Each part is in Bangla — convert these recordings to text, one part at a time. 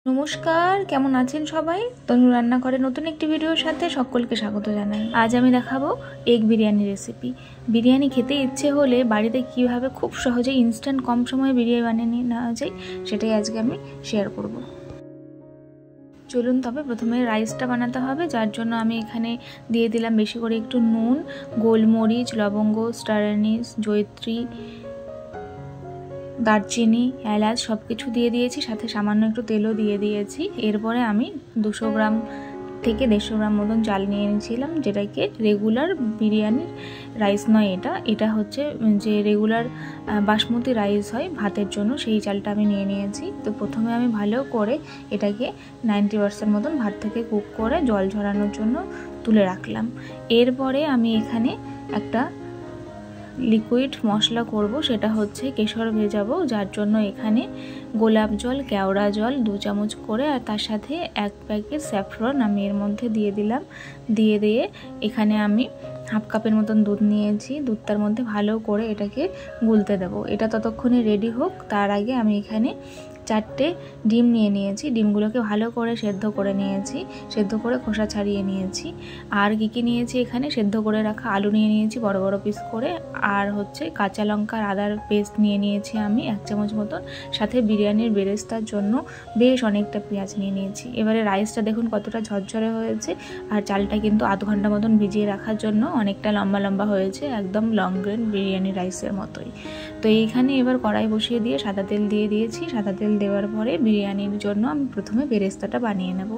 নমস্কার, কেমন আছেন সবাই? তনু রান্নাঘরে নতুন একটি ভিডিওর সাথে সকলকে স্বাগত জানাই। আজ আমি দেখাবো এগ বিরিয়ানি রেসিপি। বিরিয়ানি খেতে ইচ্ছে হলে বাড়িতে কিভাবে খুব সহজে ইনস্ট্যান্ট কম সময়ে বিরিয়ানি বানিয়ে নেওয়া যায় সেটাই আজকে আমি শেয়ার করব। চলুন তবে প্রথমে রাইসটা বানাতে হবে, যার জন্য আমি এখানে দিয়ে দিলাম বেশি করে একটু নুন, গোলমরিচ, লবঙ্গ, স্টার অ্যানিস, জয়িত্রী, দারচিনি, এলাচ সব কিছু দিয়ে দিয়েছি, সাথে সামান্য একটু তেলও দিয়ে দিয়েছি। এরপরে আমি 200 গ্রাম থেকে 150 গ্রাম মতন চাল নিয়ে নিয়েছিলাম, যেটাকে রেগুলার বিরিয়ানির রাইস নয়, এটা হচ্ছে যে রেগুলার বাসমতি রাইস হয় ভাতের জন্য, সেই চালটা আমি নিয়ে নিয়েছি। তো প্রথমে আমি ভালো করে এটাকে 90% মতন ভাত থেকে কুক করে জল ঝরানোর জন্য তুলে রাখলাম। এরপরে আমি এখানে একটা লিকুইড মশলা করব, সেটা হচ্ছে কেশর ভেজাবো, যার জন্য এখানে গোলাপ জল, কেওড়া জল 2 চামচ করে, আর তার সাথে 1 প্যাকেট স্যাফরন আমি এর মধ্যে দিয়ে দিলাম। দিয়ে এখানে আমি হাফ কাপের মতন দুধ নিয়েছি। দুধটার মধ্যে ভালো করে এটাকে গুলতে দেবো। এটা ততক্ষণে রেডি হোক, তার আগে আমি এখানে 4টে ডিম নিয়ে নিয়েছি। ডিমগুলোকে ভালো করে সেদ্ধ করে নিয়েছি, সেদ্ধ করে খোসা ছাড়িয়ে নিয়েছি। আর কি নিয়েছি, এখানে সেদ্ধ করে রাখা আলু নিয়ে নিয়েছি বড় বড় পিস করে, আর হচ্ছে কাঁচা লঙ্কা আদার পেস্ট নিয়ে নিয়েছি আমি 1 চামচ মতন, সাথে বিরিয়ানির বেরেস্তার জন্য বেশ অনেকটা পেঁয়াজ নিয়ে নিয়েছি। এবারে রাইসটা দেখুন কতটা ঝরঝরে হয়েছে, আর চালটা কিন্তু আধ ঘন্টা মতন ভিজিয়ে রাখার জন্য অনেকটা লম্বা লম্বা হয়েছে, একদম লং গ্রেন বিরিয়ানি রাইসের মতোই। তো এইখানে এবার কড়াই বসিয়ে দিয়ে সাদা তেল দিয়ে দিয়েছি। সাদা তেল দেওয়ার পরে বিরিয়ানির জন্য আমি প্রথমে বেরেস্তাটা বানিয়ে নেব।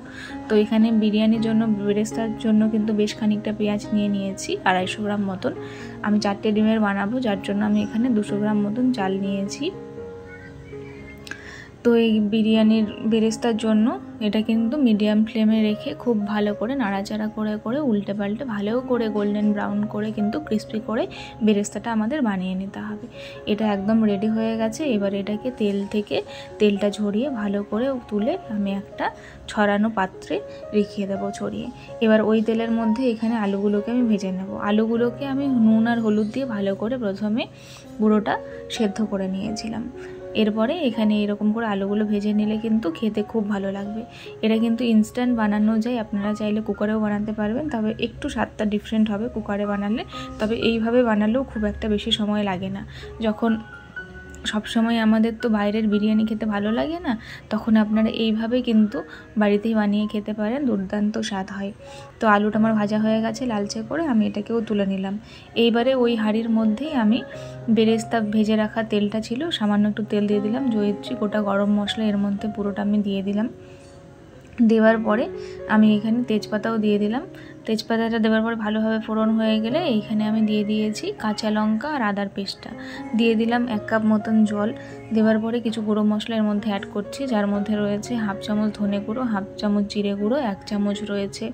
তো এখানে বিরিয়ানির জন্য বেরেস্তার জন্য কিন্তু বেশ খানিকটা পেঁয়াজ নিয়ে নিয়েছি, 250 গ্রাম মতন। আমি 4টে ডিমের বানাবো, যার জন্য আমি এখানে 200 গ্রাম মতন চাল নিয়েছি। তো এই বিরিয়ানির বেরেস্তার জন্য এটা কিন্তু মিডিয়াম ফ্লেমে রেখে খুব ভালো করে নাড়াচাড়া করে উল্টে পাল্টে ভালো করে গোল্ডেন ব্রাউন করে কিন্তু ক্রিস্পি করে বেরেস্তাটা আমাদের বানিয়ে নিতে হবে। এটা একদম রেডি হয়ে গেছে। এবার এটাকে তেলটা ঝরিয়ে ভালো করে তুলে আমি একটা ছড়ানো পাত্রে রেখে দেবো ছড়িয়ে। এবার ওই তেলের মধ্যে এখানে আলুগুলোকে আমি ভেজে নেব। আলুগুলোকে আমি নুন আর হলুদ দিয়ে ভালো করে প্রথমে পুরোটা সেদ্ধ করে নিয়েছিলাম। এরপরে এখানে এরকম করে আলুগুলো ভেজে নিলে কিন্তু খেতে খুব ভালো লাগবে। এটা কিন্তু ইনস্ট্যান্ট বানানো যায়, আপনারা চাইলে কুকারেও বানাতে পারবেন, তবে একটু স্বাদটা ডিফারেন্ট হবে কুকারে বানালে। তবে এইভাবে বানালেও খুব একটা বেশি সময় লাগে না। যখন সবসময় আমাদের তো বাইরের বিরিয়ানি খেতে ভালো লাগে না, তখন আপনারা এইভাবে কিন্তু বাড়িতেই বানিয়ে খেতে পারেন, দুর্দান্ত স্বাদ হয়। তো আলুটা আমার ভাজা হয়ে গেছে লালচে করে, আমি এটাকেও তুলে নিলাম। এইবারে ওই হাঁড়ির মধ্যেই আমি বেরেস্তা ভেজে রাখা তেলটা ছিল, সামান্য একটু তেল দিয়ে দিলাম, জয়িত্রী, গোটা গরম মশলা এর মধ্যে পুরোটা আমি দিয়ে দিলাম। দেওয়ার পরে আমি এখানে তেজপাতাও দিয়ে দিলাম। তেজপাতাটা দেওয়ার পরে ভালোভাবে ফোড়ন হয়ে গেলে এইখানে আমি দিয়ে দিয়েছি কাঁচা লঙ্কা আর আদার পেস্টটা, দিয়ে দিলাম 1 কাপ মতন জল। দেওয়ার পরে কিছু গুঁড়ো মশলা এর মধ্যে অ্যাড করছি, যার মধ্যে রয়েছে হাফ চামচ ধনে গুঁড়ো, হাফ চামচ জিরে গুঁড়ো, 1 চামচ রয়েছে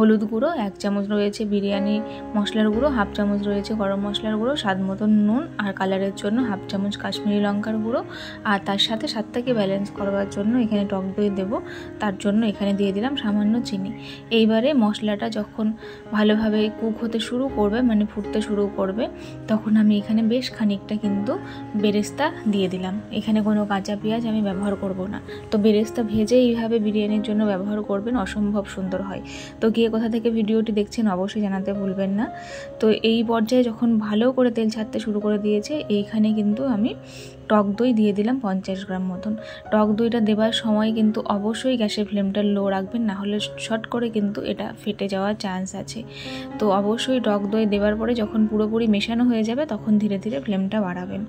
হলুদ গুঁড়ো, 1 চামচ রয়েছে বিরিয়ানি মশলার গুঁড়ো, হাফ চামচ রয়েছে গরম মশলার গুঁড়ো, স্বাদ মতন নুন, আর কালারের জন্য হাফ চামচ কাশ্মীরি লঙ্কার গুঁড়ো, আর তার সাথে স্বাদটাকে ব্যালেন্স করবার জন্য এখানে টক দই দেবো, তার জন্য এখানে দিয়ে দিলাম সামান্য চিনি। এইবারে মশলাটা যখন ভালোভাবে কুক হতে শুরু করবে, মানে ফুটতে শুরু করবে, তখন আমি এখানে বেশ খানিকটা কিন্তু বেরেস্তা দিয়ে দিলাম। এখানে কোনো কাঁচা পেঁয়াজ আমি ব্যবহার করব না। তো বেরেস্তা ভেজে এইভাবে বিরিয়ানির জন্য ব্যবহার করবেন, অসম্ভব সুন্দর হয়। তো কোথা থেকে ভিডিওটি দেখছেন অবশ্যই জানাতে ভুলবেন না। তো এই পর্যায়ে যখন ভালো করে তেল ছাড়তে শুরু করে দিয়েছে, এইখানে কিন্তু আমি টক দই দিয়ে দিলাম 50 গ্রাম মতন। টক দইটা দেওয়ার সময় কিন্তু অবশ্যই গ্যাসের ফ্লেমটা লো রাখবেন, না হলে শর্ট করে কিন্তু এটা ফেটে যাওয়ার চান্স আছে। তো অবশ্যই টক দই দেওয়ার পরে যখন পুরোপুরি মেশানো হয়ে যাবে, তখন ধীরে ধীরে ফ্লেমটা বাড়াবেন।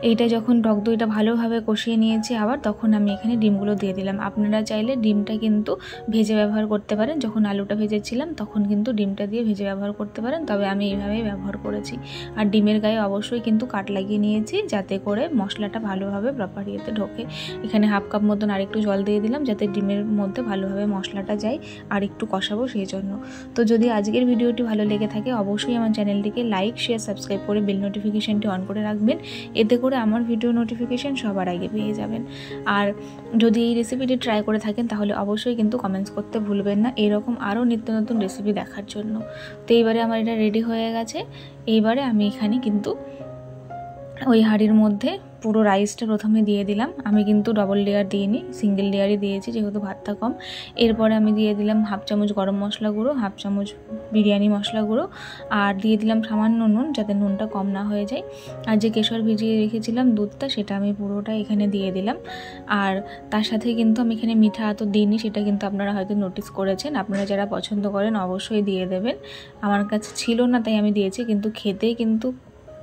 এইটা যখন টক দইটা ভালোভাবে কষিয়ে নিয়েছি আবার, তখন আমি এখানে ডিমগুলো দিয়ে দিলাম। আপনারা চাইলে ডিমটা কিন্তু ভেজে ব্যবহার করতে পারেন, যখন আলুটা ভেজেছিলাম তখন কিন্তু ডিমটা দিয়ে ভেজে ব্যবহার করতে পারেন, তবে আমি এইভাবেই ব্যবহার করেছি। আর ডিমের গায়ে অবশ্যই কিন্তু কাট লাগিয়ে নিয়েছি, যাতে করে মশলাটা ভালোভাবে প্রপার ইয়েতে ঢোকে। এখানে হাফ কাপ মতন আরেকটু জল দিয়ে দিলাম, যাতে ডিমের মধ্যে ভালোভাবে মশলাটা যায়, আর একটু কষাবো সেই জন্য। তো যদি আজকের ভিডিওটি ভালো লেগে থাকে অবশ্যই আমার চ্যানেলটিকে লাইক, শেয়ার, সাবস্ক্রাইব করে বেল নোটিফিকেশনটি অন করে রাখবেন, এতে করে আমার ভিডিও নোটিফিকেশন সবার আগে পেয়ে যাবেন। আর যদি এই রেসিপিটি ট্রাই করে থাকেন তাহলে অবশ্যই কিন্তু কমেন্টস করতে ভুলবেন না, এরকম আরও নিত্য নতুন রেসিপি দেখার জন্য। তো এইবারে আমার এটা রেডি হয়ে গেছে। এইবারে আমি এখানে কিন্তু ওই হাঁড়ির মধ্যে পুরো রাইসটা প্রথমে দিয়ে দিলাম। আমি কিন্তু ডবল লেয়ার দিইনি, সিঙ্গেল লেয়ারই দিয়েছি যেহেতু ভাতটা কম। এরপরে আমি দিয়ে দিলাম হাফ চামচ গরম মশলা গুঁড়ো, হাফ চামচ বিরিয়ানি মশলা গুঁড়ো, আর দিয়ে দিলাম সামান্য নুন, যাতে নুনটা কম না হয়ে যায়। আর যে কেশর ভিজিয়ে রেখেছিলাম দুধটা, সেটা আমি পুরোটা এখানে দিয়ে দিলাম। আর তার সাথে কিন্তু আমি এখানে মিঠা তো দিইনি, সেটা কিন্তু আপনারা হয়তো নোটিস করেছেন। আপনারা যারা পছন্দ করেন অবশ্যই দিয়ে দেবেন। আমার কাছে ছিল না তাই আমি দিয়েছি, কিন্তু খেতে কিন্তু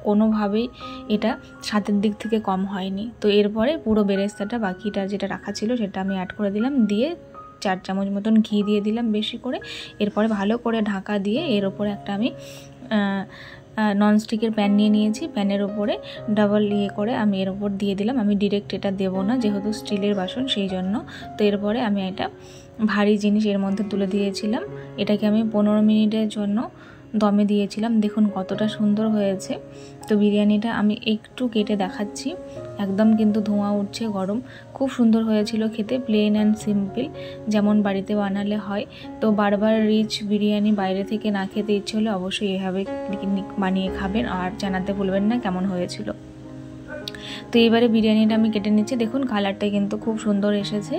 কোনোভাবেই এটা স্বাদের দিক থেকে কম হয়নি। তো এরপরে পুরো বেরেস্তাটা বাকিটা যেটা রাখা ছিল সেটা আমি অ্যাড করে দিলাম, দিয়ে 4 চামচ মতন ঘি দিয়ে দিলাম বেশি করে। এরপরে ভালো করে ঢাকা দিয়ে এর ওপরে একটা আমি ননস্টিকের প্যান নিয়ে নিয়েছি, প্যানের ওপরে ডাবল করে আমি এর ওপর দিয়ে দিলাম। আমি ডিরেক্ট এটা দেবো না, যেহেতু স্টিলের বাসন সেই জন্য। তো এরপরে আমি এটা ভারী জিনিস এর মধ্যে তুলে দিয়েছিলাম। এটাকে আমি 15 মিনিটের জন্য দমে দিয়েছিলাম। দেখুন কতটা সুন্দর হয়েছে। তো বিরিয়ানিটা আমি একটু কেটে দেখাচ্ছি, একদম কিন্তু ধোঁয়া উঠছে, গরম, খুব সুন্দর হয়েছিল খেতে, প্লেন অ্যান্ড সিম্পল যেমন বাড়িতে বানালে হয়। তো বারবার রিচ বিরিয়ানি বাইরে থেকে না খেতে ইচ্ছে হলে অবশ্যই এভাবে বানিয়ে খাবেন, আর জানাতে ভুলবেন না কেমন হয়েছিল। তো এবারে বিরিয়ানিটা আমি কেটে নিচ্ছি। দেখুন কালারটা কিন্তু খুব সুন্দর এসেছে।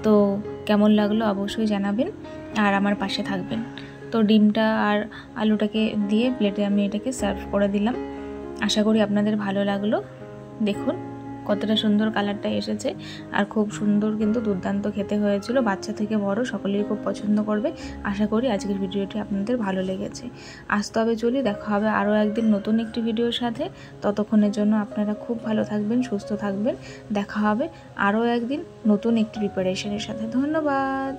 তো কেমন লাগলো অবশ্যই জানাবেন, আর আমার পাশে থাকবেন। তো ডিমটা আর আলুটাকে দিয়ে প্লেটে আমি এটাকে সার্ভ করে দিলাম। আশা করি আপনাদের ভালো লাগলো। দেখুন কতটা সুন্দর কালারটা এসেছে, আর খুব সুন্দর কিন্তু দুর্দান্ত খেতে হয়েছিল। বাচ্চা থেকে বড় সকলেই খুব পছন্দ করবে। আশা করি আজকের ভিডিওটি আপনাদের ভালো লেগেছে। আজ তবে চলি, দেখা হবে আরও একদিন নতুন একটি ভিডিওর সাথে। ততক্ষণের জন্য আপনারা খুব ভালো থাকবেন, সুস্থ থাকবেন। দেখা হবে আরও একদিন নতুন একটি প্রিপারেশনের সাথে। ধন্যবাদ।